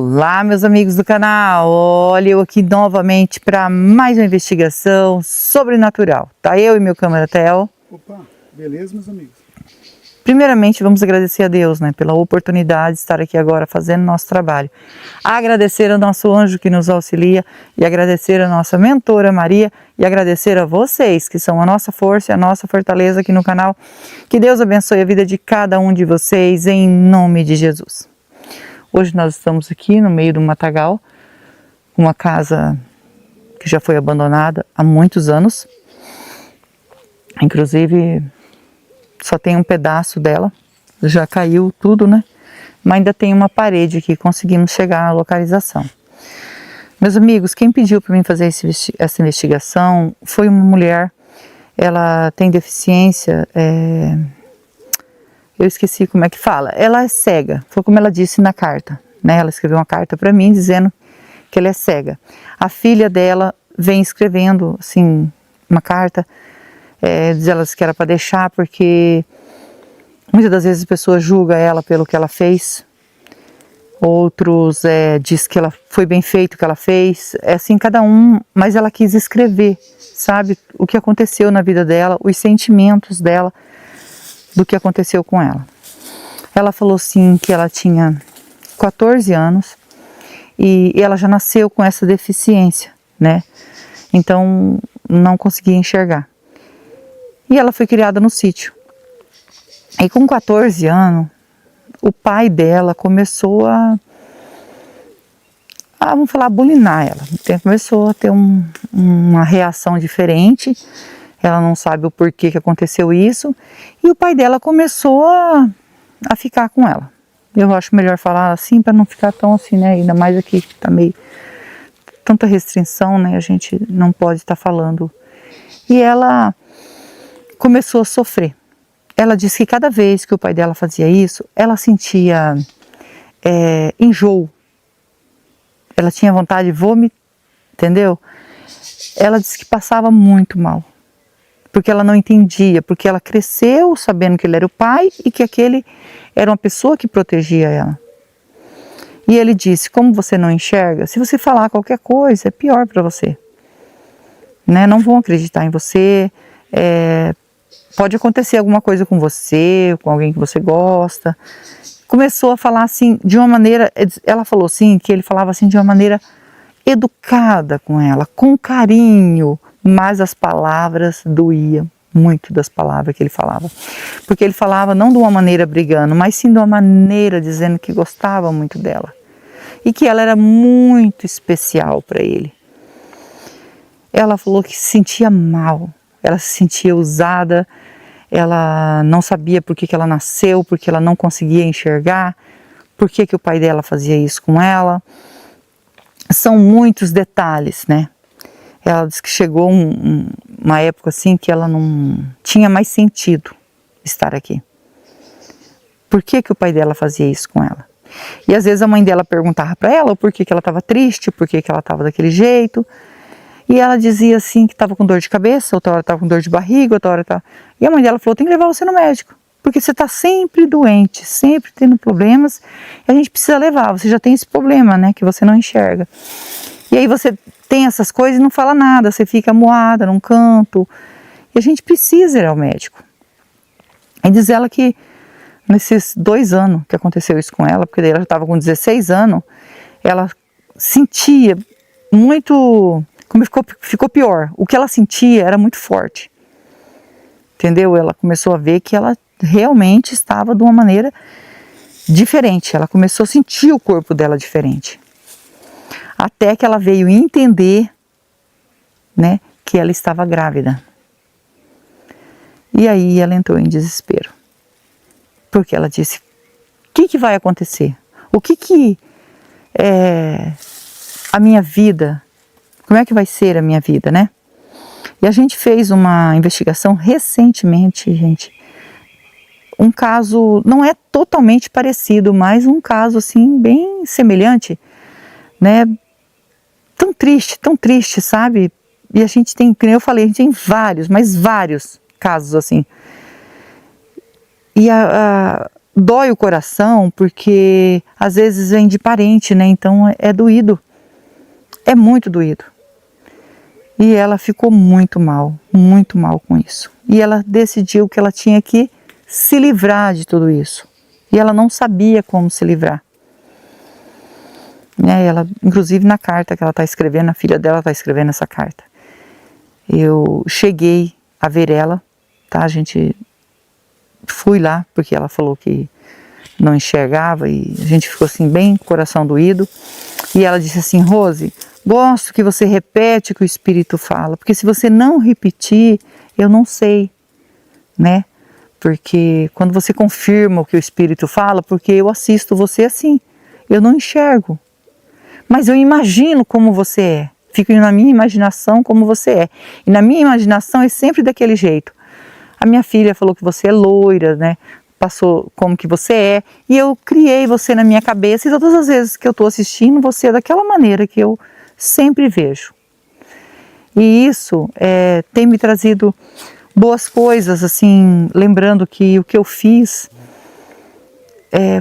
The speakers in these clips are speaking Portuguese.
Olá, meus amigos do canal, olha eu aqui novamente para mais uma investigação sobrenatural. Tá eu e meu cameratel. Opa, beleza, meus amigos? Primeiramente, vamos agradecer a Deus, né, pela oportunidade de estar aqui agora fazendo nosso trabalho. Agradecer ao nosso anjo que nos auxilia e agradecer a nossa mentora Maria e agradecer a vocês que são a nossa força e a nossa fortaleza aqui no canal. Que Deus abençoe a vida de cada um de vocês em nome de Jesus. Hoje nós estamos aqui no meio de um matagal, uma casa que já foi abandonada há muitos anos. Inclusive, só tem um pedaço dela, já caiu tudo, né? Mas ainda tem uma parede que conseguimos chegar na localização. Meus amigos, quem pediu para mim fazer essa investigação foi uma mulher. Ela tem deficiência, eu esqueci como é que fala. Ela é cega, foi como ela disse na carta, né? Ela escreveu uma carta para mim dizendo que ela é cega. A filha dela vem escrevendo, assim, uma carta, diz ela que era para deixar porque muitas das vezes as pessoas julgam ela pelo que ela fez. Outros diz que ela foi bem feito o que ela fez. É assim, cada um, mas ela quis escrever, sabe, o que aconteceu na vida dela, os sentimentos dela, do que aconteceu com ela. Ela falou assim que ela tinha 14 anos e ela já nasceu com essa deficiência, né? Então não conseguia enxergar. E ela foi criada no sítio. E com 14 anos, o pai dela começou vamos falar, bulinar ela. Então, começou a ter uma reação diferente. Ela não sabe o porquê que aconteceu isso. E o pai dela começou a ficar com ela. Eu acho melhor falar assim para não ficar tão assim, né? Ainda mais aqui que tá meio tanta restrição, né? A gente não pode estar falando. E ela começou a sofrer. Ela disse que cada vez que o pai dela fazia isso, ela sentia enjoo. Ela tinha vontade de vomitar, entendeu? Ela disse que passava muito mal. Porque ela não entendia, porque ela cresceu sabendo que ele era o pai e que aquele era uma pessoa que protegia ela. E ele disse, como você não enxerga, se você falar qualquer coisa, é pior para você. Né? Não vão acreditar em você, pode acontecer alguma coisa com você, com alguém que você gosta. Começou a falar assim, de uma maneira, ela falou assim, que ele falava assim de uma maneira educada com ela, com carinho, mas as palavras doíam muito das palavras que ele falava. Porque ele falava não de uma maneira brigando, mas sim de uma maneira dizendo que gostava muito dela. E que ela era muito especial para ele. Ela falou que se sentia mal, ela se sentia usada, ela não sabia por que ela nasceu, porque ela não conseguia enxergar, por que o pai dela fazia isso com ela. São muitos detalhes, né? Ela disse que chegou uma época assim que ela não tinha mais sentido estar aqui. Por que o pai dela fazia isso com ela? E às vezes a mãe dela perguntava para ela por que ela estava triste, por que ela estava daquele jeito. E ela dizia assim que estava com dor de cabeça, outra hora estava com dor de barriga, outra hora estava... E a mãe dela falou, tem que levar você no médico, porque você está sempre doente, sempre tendo problemas, e a gente precisa levar, você já tem esse problema, né, que você não enxerga. E aí você tem essas coisas e não fala nada, você fica amuada num canto, e a gente precisa ir ao médico. E diz ela que nesses 2 anos que aconteceu isso com ela, porque daí ela já estava com 16 anos, ela sentia muito... Como ficou pior, o que ela sentia era muito forte, entendeu? Ela começou a ver que ela realmente estava de uma maneira diferente, ela começou a sentir o corpo dela diferente, até que ela veio entender, né, que ela estava grávida. E aí ela entrou em desespero, porque ela disse, o que vai acontecer? O que é a minha vida? Como é que vai ser a minha vida, né? E a gente fez uma investigação recentemente, gente. Um caso, não é totalmente parecido, mas um caso assim, bem semelhante, né? Tão triste, sabe? E a gente tem, como eu falei, a gente tem vários, mas vários casos assim. E dói o coração, porque às vezes vem de parente, né? Então é doído, é muito doído. E ela ficou muito mal com isso. E ela decidiu que ela tinha que se livrar de tudo isso. E ela não sabia como se livrar. Né? Ela, inclusive na carta que ela está escrevendo, a filha dela está escrevendo essa carta. Eu cheguei a ver ela, tá? A gente fui lá, porque ela falou que não enxergava e a gente ficou assim bem coração doído. E ela disse assim: Rose, gosto que você repete o que o Espírito fala, porque se você não repetir, eu não sei, né? Porque quando você confirma o que o Espírito fala, porque eu assisto você assim, eu não enxergo, mas eu imagino como você é, fico na minha imaginação como você é, e na minha imaginação é sempre daquele jeito. A minha filha falou que você é loira, né? Passou como que você é, e eu criei você na minha cabeça, e todas as vezes que eu estou assistindo, você é daquela maneira que eu sempre vejo. E isso tem me trazido boas coisas, assim, lembrando que o que eu fiz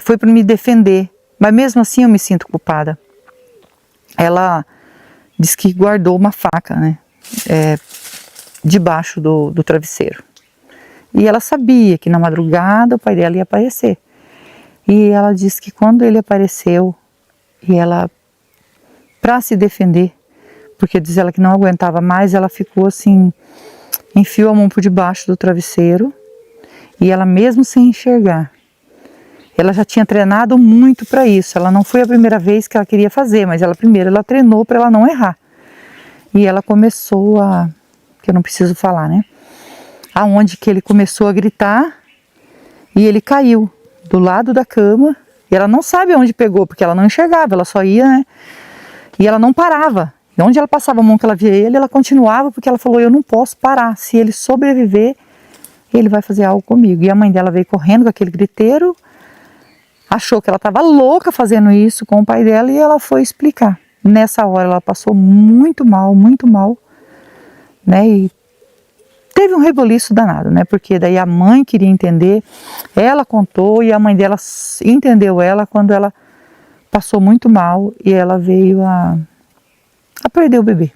foi para me defender, mas mesmo assim eu me sinto culpada. Ela diz que guardou uma faca, né, debaixo do travesseiro. E ela sabia que na madrugada o pai dela ia aparecer. E ela disse que quando ele apareceu, e ela, para se defender, porque diz ela que não aguentava mais, ela ficou assim, enfiou a mão por debaixo do travesseiro, e ela mesmo sem enxergar. Ela já tinha treinado muito para isso, ela não foi a primeira vez que ela queria fazer, mas ela treinou para ela não errar. E ela começou que eu não preciso falar, né? Aonde que ele começou a gritar e ele caiu do lado da cama, e ela não sabe onde pegou, porque ela não enxergava, ela só ia, né? E ela não parava. E onde ela passava a mão que ela via ele, ela continuava, porque ela falou: eu não posso parar, se ele sobreviver, ele vai fazer algo comigo. E a mãe dela veio correndo com aquele griteiro, achou que ela estava louca fazendo isso com o pai dela, e ela foi explicar. Nessa hora ela passou muito mal, né? E teve um reboliço danado, né? Porque daí a mãe queria entender, ela contou e a mãe dela entendeu ela quando ela passou muito mal e ela veio a perder o bebê.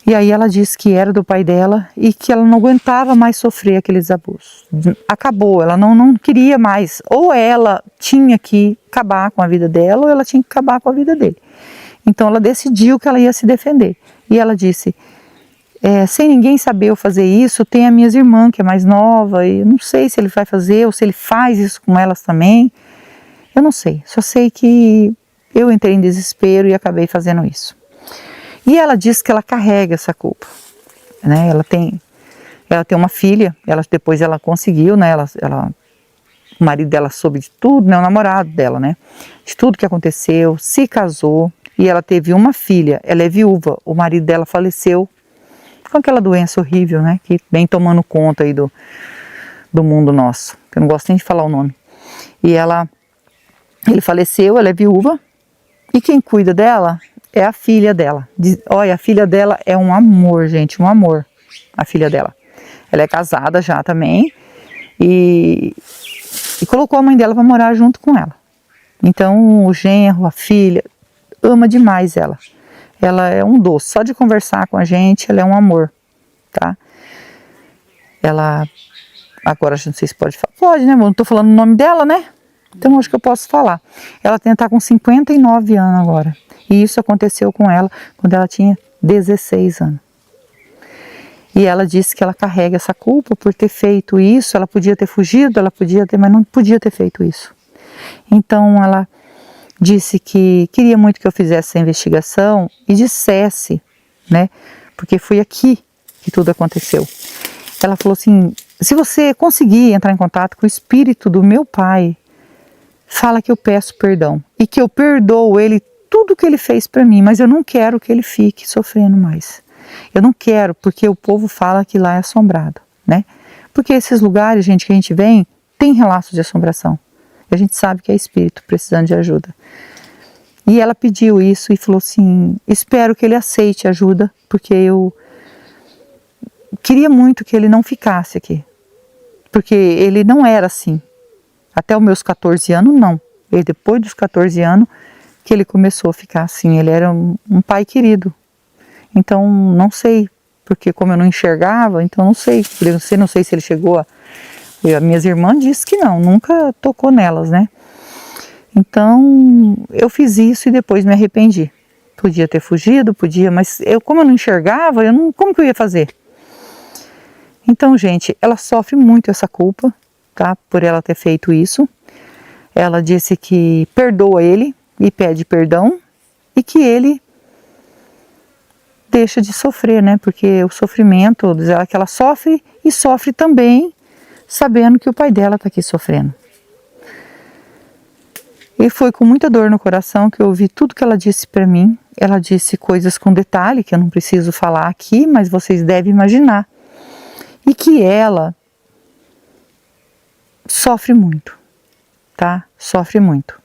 E aí ela disse que era do pai dela e que ela não aguentava mais sofrer aqueles abusos. Acabou, ela não queria mais. Ou ela tinha que acabar com a vida dela ou ela tinha que acabar com a vida dele. Então ela decidiu que ela ia se defender. E ela disse: sem ninguém saber eu fazer isso, tem as minhas irmãs que é mais nova, e eu não sei se ele vai fazer ou se ele faz isso com elas também. Eu não sei, só sei que eu entrei em desespero e acabei fazendo isso. E ela diz que ela carrega essa culpa, né? Ela tem uma filha, depois ela conseguiu, né? O marido dela soube de tudo, né? O namorado dela, né? De tudo que aconteceu, se casou e ela teve uma filha, ela é viúva, o marido dela faleceu com aquela doença horrível, né? Que vem tomando conta aí do mundo nosso, eu não gosto nem de falar o nome. E ele faleceu, ela é viúva, e quem cuida dela é a filha dela. Olha, a filha dela é um amor, gente, um amor, a filha dela. Ela é casada já também, e colocou a mãe dela para morar junto com ela. Então o genro, a filha, ama demais ela. Ela é um doce, só de conversar com a gente, ela é um amor, tá? Ela, agora a gente não sei se pode falar, pode, né, não tô falando o nome dela, né? Então acho que eu posso falar. Ela tem que estar com 59 anos agora, e isso aconteceu com ela quando ela tinha 16 anos. E ela disse que ela carrega essa culpa por ter feito isso, ela podia ter fugido, mas não podia ter feito isso. Então ela disse que queria muito que eu fizesse essa investigação e dissesse, né, porque foi aqui que tudo aconteceu. Ela falou assim: se você conseguir entrar em contato com o espírito do meu pai, fala que eu peço perdão e que eu perdoo ele tudo que ele fez para mim, mas eu não quero que ele fique sofrendo mais. Eu não quero, porque o povo fala que lá é assombrado, né? Porque esses lugares, gente, que a gente vem, tem relatos de assombração. E a gente sabe que é espírito precisando de ajuda. E ela pediu isso e falou assim: espero que ele aceite ajuda, porque eu queria muito que ele não ficasse aqui. Porque ele não era assim. Até os meus 14 anos, não. E depois dos 14 anos que ele começou a ficar assim. Ele era um pai querido. Então, não sei, porque como eu não enxergava, então não sei. Não sei se ele chegou a... Minhas irmãs disseram que não, nunca tocou nelas, né? Então, eu fiz isso e depois me arrependi. Podia ter fugido, podia, mas como eu não enxergava, como que eu ia fazer? Então, gente, ela sofre muito essa culpa, tá? Por ela ter feito isso. Ela disse que perdoa ele e pede perdão e que ele deixa de sofrer, né? Porque o sofrimento, diz ela que ela sofre e sofre também sabendo que o pai dela está aqui sofrendo. E foi com muita dor no coração que eu ouvi tudo que ela disse para mim. Ela disse coisas com detalhe que eu não preciso falar aqui, mas vocês devem imaginar. E que ela sofre muito, tá? Sofre muito.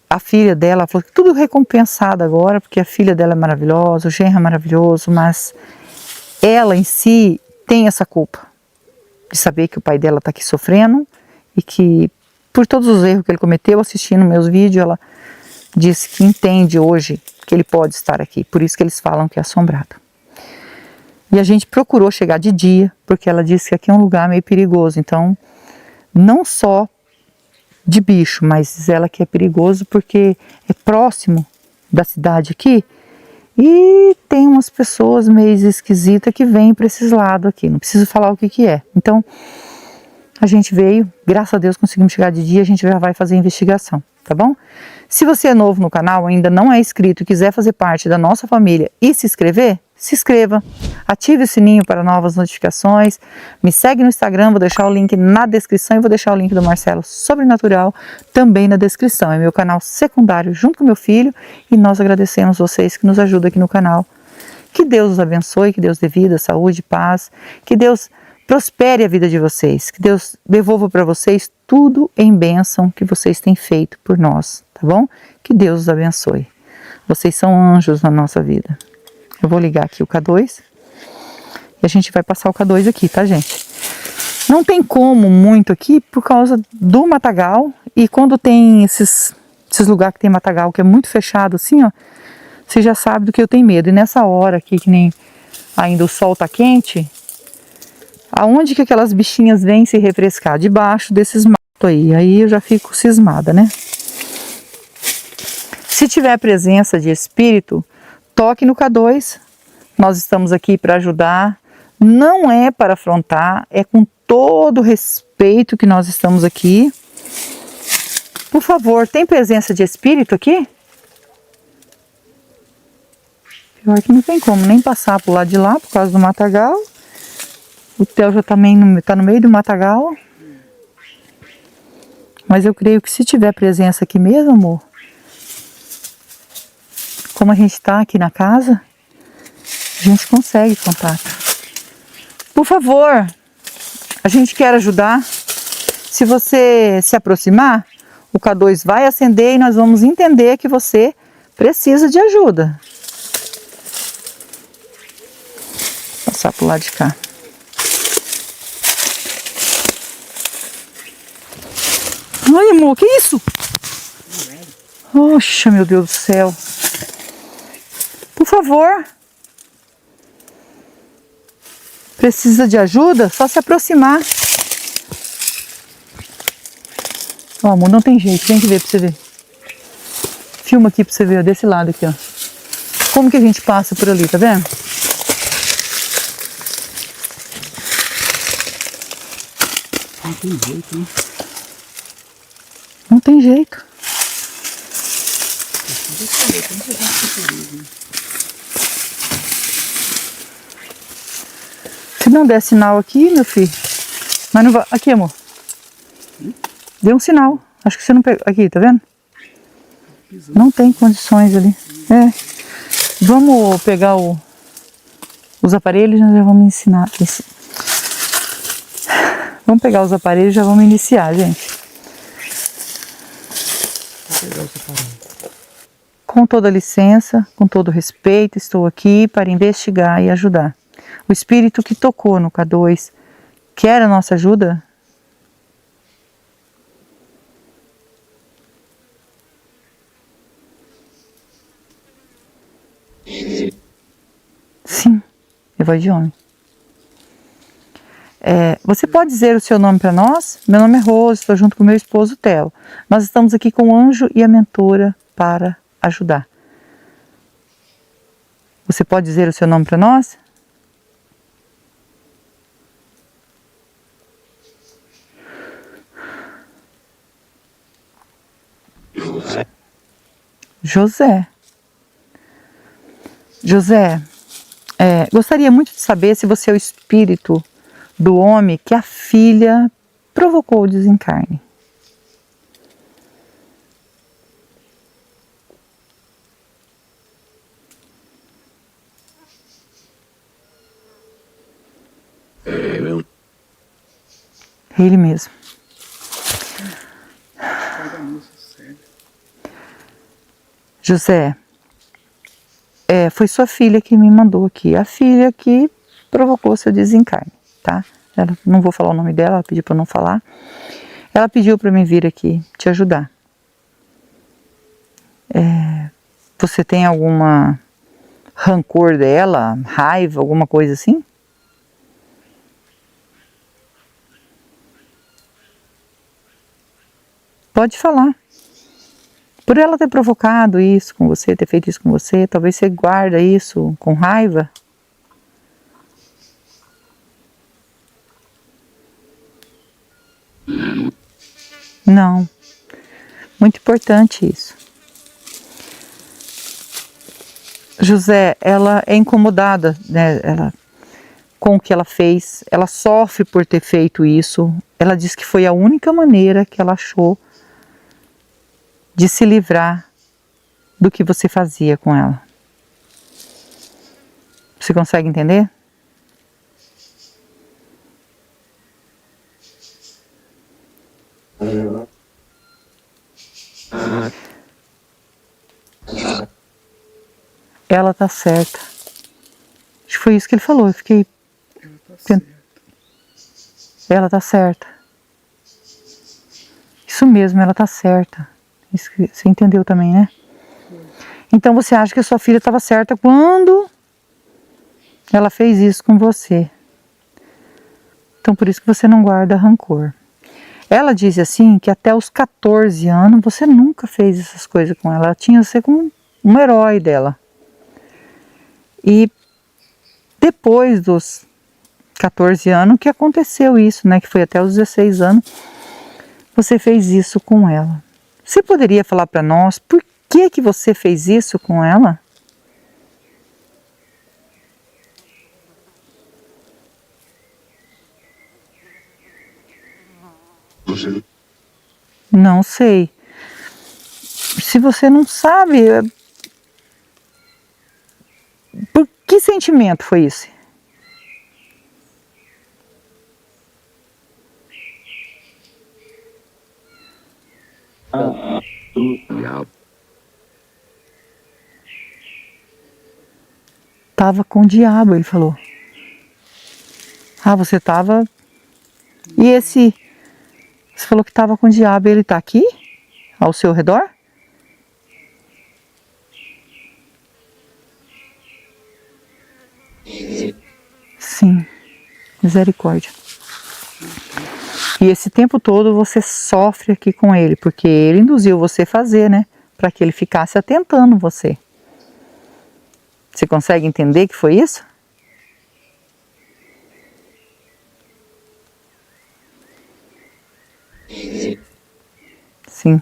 A filha dela falou que tudo recompensado agora, porque a filha dela é maravilhosa, o genro é maravilhoso, mas ela em si tem essa culpa de saber que o pai dela está aqui sofrendo e que por todos os erros que ele cometeu, assistindo meus vídeos, ela disse que entende hoje que ele pode estar aqui, por isso que eles falam que é assombrado. E a gente procurou chegar de dia, porque ela disse que aqui é um lugar meio perigoso, então não só de bicho, mas diz ela que é perigoso porque é próximo da cidade aqui e tem umas pessoas meio esquisitas que vêm para esses lados aqui, não preciso falar o que que é. Então a gente veio, graças a Deus conseguimos chegar de dia, a gente já vai fazer a investigação, tá bom? Se você é novo no canal, ainda não é inscrito e quiser fazer parte da nossa família e se inscrever, se inscreva, ative o sininho para novas notificações, me segue no Instagram, vou deixar o link na descrição e vou deixar o link do Marcelo Sobrenatural também na descrição. É meu canal secundário junto com meu filho e nós agradecemos vocês que nos ajudam aqui no canal. Que Deus os abençoe, que Deus dê vida, saúde, paz, que Deus prospere a vida de vocês, que Deus devolva para vocês tudo em bênção que vocês têm feito por nós, tá bom? Que Deus os abençoe. Vocês são anjos na nossa vida. Eu vou ligar aqui o K2 e a gente vai passar o K2 aqui, tá, gente? Não tem como muito aqui por causa do matagal e quando tem esses lugares que tem matagal que é muito fechado assim, ó, você já sabe do que eu tenho medo. E nessa hora aqui, que nem ainda o sol tá quente, aonde que aquelas bichinhas vêm se refrescar? Debaixo desses matos aí. Aí eu já fico cismada, né? Se tiver presença de espírito, toque no K2. Nós estamos aqui para ajudar. Não é para afrontar, é com todo respeito que nós estamos aqui. Por favor, tem presença de espírito aqui? Pior que não tem como nem passar pro lado de lá por causa do matagal. O Theo já também está no meio do matagal. Mas eu creio que se tiver presença aqui mesmo, amor, como a gente está aqui na casa, a gente consegue contato. Por favor, a gente quer ajudar. Se você se aproximar, o K2 vai acender e nós vamos entender que você precisa de ajuda. Vou passar pro lado de cá. Ai, amor, que isso? Oxa, meu Deus do céu. Por favor. Precisa de ajuda? Só se aproximar. Ó, amor, não tem jeito. Tem que ver pra você ver. Filma aqui pra você ver, ó, desse lado aqui, ó. Como que a gente passa por ali, tá vendo? Não tem jeito, né? Não tem jeito. Se não der sinal aqui, meu filho, mas não vai. Aqui, amor. Deu um sinal. Acho que você não pegou. Aqui, tá vendo? Não tem condições ali. É. Vamos pegar os aparelhos, nós já vamos ensinar. Vamos pegar os aparelhos e já vamos iniciar, gente. Vou pegar os aparelhos. Com toda licença, com todo respeito, estou aqui para investigar e ajudar. O espírito que tocou no K2 quer a nossa ajuda? E voz de homem. Você pode dizer o seu nome para nós? Meu nome é Rose, estou junto com meu esposo Theo. Nós estamos aqui com o anjo e a mentora para ajudar. Você pode dizer o seu nome para nós? José. José, gostaria muito de saber se você é o espírito do homem que a filha provocou o desencarne. Ele mesmo. José, foi sua filha que me mandou aqui. A filha que provocou seu desencarne, tá? Não vou falar o nome dela, ela pediu para não falar. Ela pediu para mim vir aqui te ajudar. Você tem alguma rancor dela, raiva, alguma coisa assim? Pode falar. Por ela ter provocado isso com você, ter feito isso com você, talvez você guarda isso com raiva. Não. Muito importante isso. José, ela é incomodada, né, com o que ela fez. Ela sofre por ter feito isso. Ela diz que foi a única maneira que ela achou de se livrar do que você fazia com ela. Você consegue entender? Ela tá certa. Acho que foi isso que ele falou. Eu fiquei... Ela tá certa. Isso mesmo, ela tá certa. Isso que você entendeu também, né? Então você acha que a sua filha estava certa quando ela fez isso com você. Então por isso que você não guarda rancor. Ela diz assim que até os 14 anos você nunca fez essas coisas com ela. Ela tinha você como um herói dela. E depois dos 14 anos que aconteceu isso, né? Que foi até os 16 anos, você fez isso com ela. Você poderia falar para nós por que você fez isso com ela? Você? Não sei. Se você não sabe, por que sentimento foi isso? Tava com o diabo, ele falou. Ah, você tava... E esse... Você falou que tava com o diabo, ele tá aqui? Ao seu redor? Sim. Misericórdia. E esse tempo todo você sofre aqui com ele, porque ele induziu você a fazer, né? Para que ele ficasse atentando você. Você consegue entender que foi isso? Sim.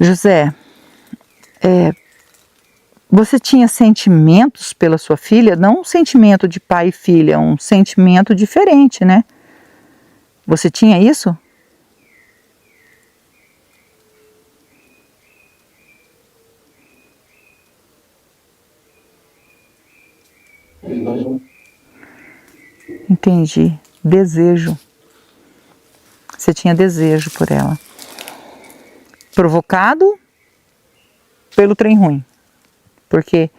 José, você tinha sentimentos pela sua filha? Não um sentimento de pai e filha, um sentimento diferente, né? Você tinha isso? Entendi. Desejo. Você tinha desejo por ela. Provocado pelo trem ruim. Porque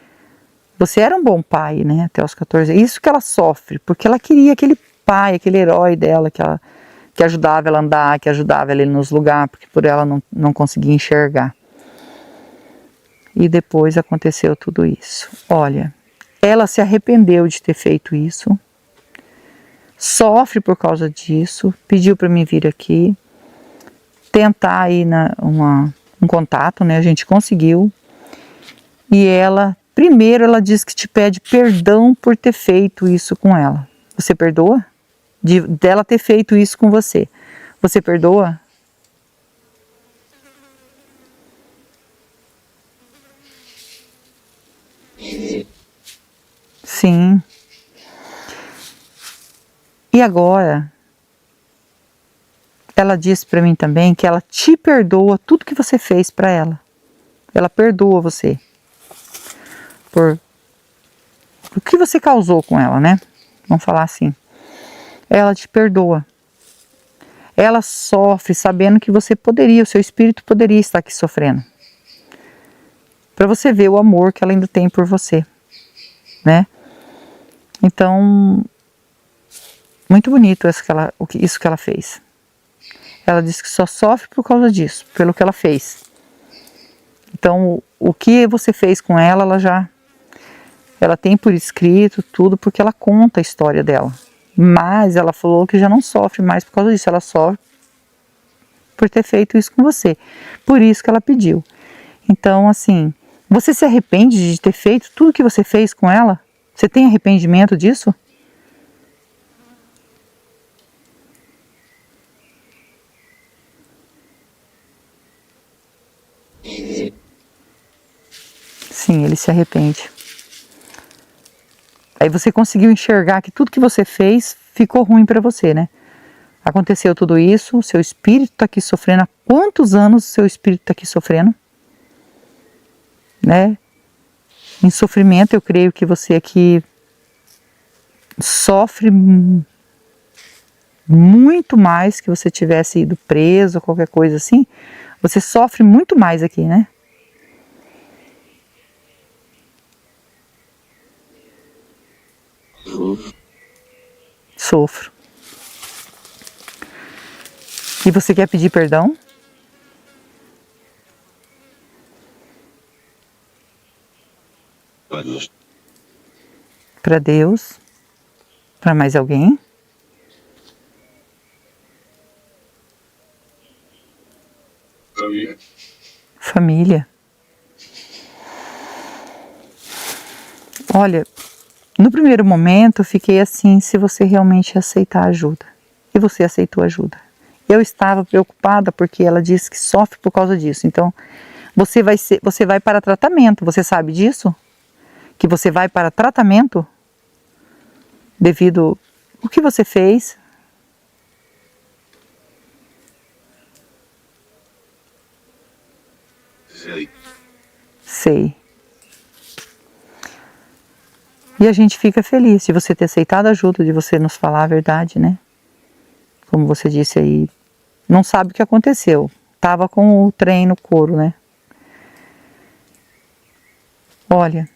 você era um bom pai, né? Até os 14. Isso que ela sofre. Porque ela queria aquele pai, aquele herói dela, que ajudava ela a andar, que ajudava ela nos lugares, porque por ela não conseguia enxergar. E depois aconteceu tudo isso. Olha, Ela se arrependeu de ter feito isso, sofre por causa disso, pediu para mim vir aqui, tentar aí um contato, né? A gente conseguiu. E ela, primeiro ela diz que te pede perdão por ter feito isso com ela. Você perdoa? Dela ter feito isso com você. Você perdoa? Sim. E agora, ela disse para mim também que ela te perdoa tudo que você fez para ela. Ela perdoa você por o que você causou com ela, né? Vamos falar assim. Ela te perdoa. Ela sofre sabendo que você poderia, o seu espírito poderia estar aqui sofrendo. Para você ver o amor que ela ainda tem por você, né? Então, muito bonito isso que ela fez. Ela disse que só sofre por causa disso, pelo que ela fez. Então, o que você fez com ela, ela tem por escrito tudo, porque ela conta a história dela. Mas ela falou que já não sofre mais por causa disso, ela sofre por ter feito isso com você. Por isso que ela pediu. Então, assim, você se arrepende de ter feito tudo que você fez com ela? Você tem arrependimento disso? Sim, ele se arrepende. Aí você conseguiu enxergar que tudo que você fez ficou ruim para você, né? Aconteceu tudo isso, o seu espírito está aqui sofrendo. Há quantos anos o seu espírito está aqui sofrendo? Né? Em sofrimento, eu creio que você aqui sofre muito mais que você tivesse ido preso ou qualquer coisa assim. Você sofre muito mais aqui, né? Sofro. E você quer pedir perdão? Para Deus? Para mais alguém? Família. Olha, no primeiro momento eu fiquei assim, se você realmente aceitar ajuda. E você aceitou ajuda. Eu estava preocupada porque ela disse que sofre por causa disso. Então, você vai para tratamento. Você sabe disso? Que você vai para tratamento devido ao que você fez. Sei. E a gente fica feliz de você ter aceitado a ajuda, de você nos falar a verdade, né? Como você disse aí, não sabe o que aconteceu. Tava com o trem no couro, né? Olha,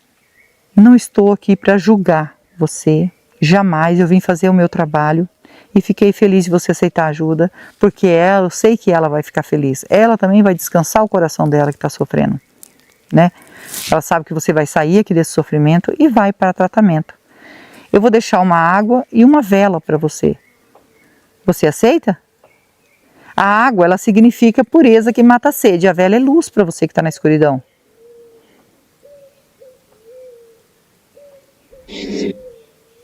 não estou aqui para julgar você. Jamais. Eu vim fazer o meu trabalho e fiquei feliz de você aceitar a ajuda, porque eu sei que ela vai ficar feliz. Ela também vai descansar o coração dela que está sofrendo, né? Ela sabe que você vai sair aqui desse sofrimento e vai para tratamento. Eu vou deixar uma água e uma vela para você. Você aceita? A água, ela significa pureza que mata a sede. A vela é luz para você que está na escuridão.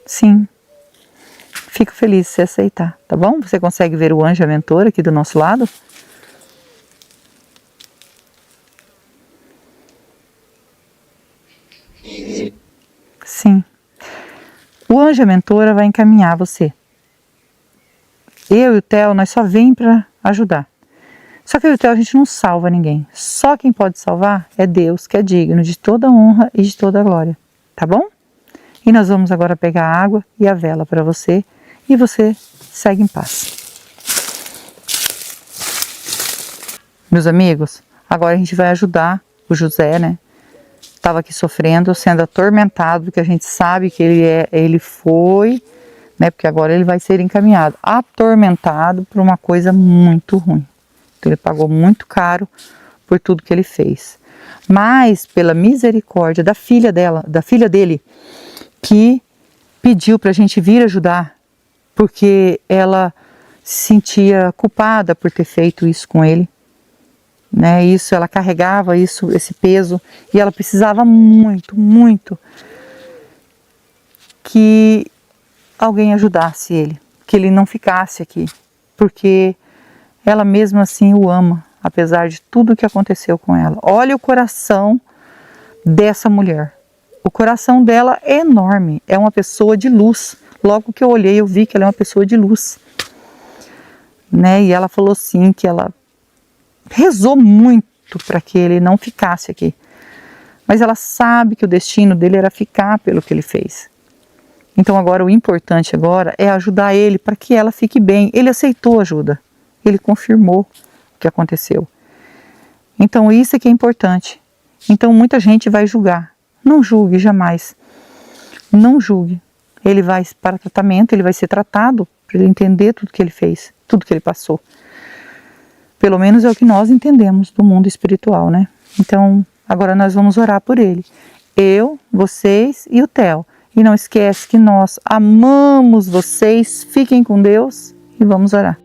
Sim. Fico feliz se você aceitar, tá bom? Você consegue ver o anjo mentor aqui do nosso lado? Sim. O anjo mentora vai encaminhar você. Eu e o Theo, nós só vem para ajudar. Só que eu e o Theo, a gente não salva ninguém. Só quem pode salvar é Deus, que é digno de toda honra e de toda glória. Tá bom? E nós vamos agora pegar a água e a vela para você. E você segue em paz. Meus amigos, agora a gente vai ajudar o José, né? Estava aqui sofrendo, sendo atormentado, porque a gente sabe que ele foi, né? Porque agora ele vai ser encaminhado, atormentado por uma coisa muito ruim. Então ele pagou muito caro por tudo que ele fez. Mas pela misericórdia da filha dele, que pediu para a gente vir ajudar, porque ela se sentia culpada por ter feito isso com ele, né? Isso, ela carregava isso, esse peso, e ela precisava muito, muito que alguém ajudasse ele, que ele não ficasse aqui, porque ela mesmo assim o ama, apesar de tudo que aconteceu com ela. Olha o coração dessa mulher. O coração dela é enorme, é uma pessoa de luz. Logo que eu olhei, eu vi que ela é uma pessoa de luz, né? E ela falou sim que ela rezou muito para que ele não ficasse aqui. Mas ela sabe que o destino dele era ficar pelo que ele fez. Então agora o importante agora é ajudar ele para que ela fique bem. Ele aceitou ajuda. Ele confirmou o que aconteceu. Então isso é que é importante. Então muita gente vai julgar. Não julgue jamais. Não julgue. Ele vai para tratamento, ele vai ser tratado para ele entender tudo que ele fez, tudo que ele passou. Pelo menos é o que nós entendemos do mundo espiritual, né? Então agora nós vamos orar por ele. Eu, vocês e o Theo. E não esquece que nós amamos vocês. Fiquem com Deus e vamos orar.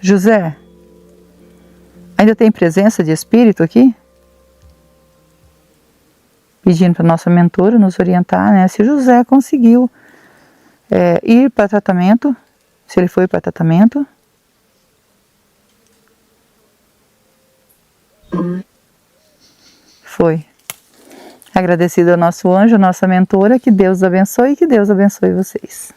José, ainda tem presença de espírito aqui? Pedindo para a nossa mentora nos orientar, né? Se José conseguiu ir para tratamento, se ele foi para tratamento. Foi. Agradecido ao nosso anjo, nossa mentora, que Deus abençoe e que Deus abençoe vocês.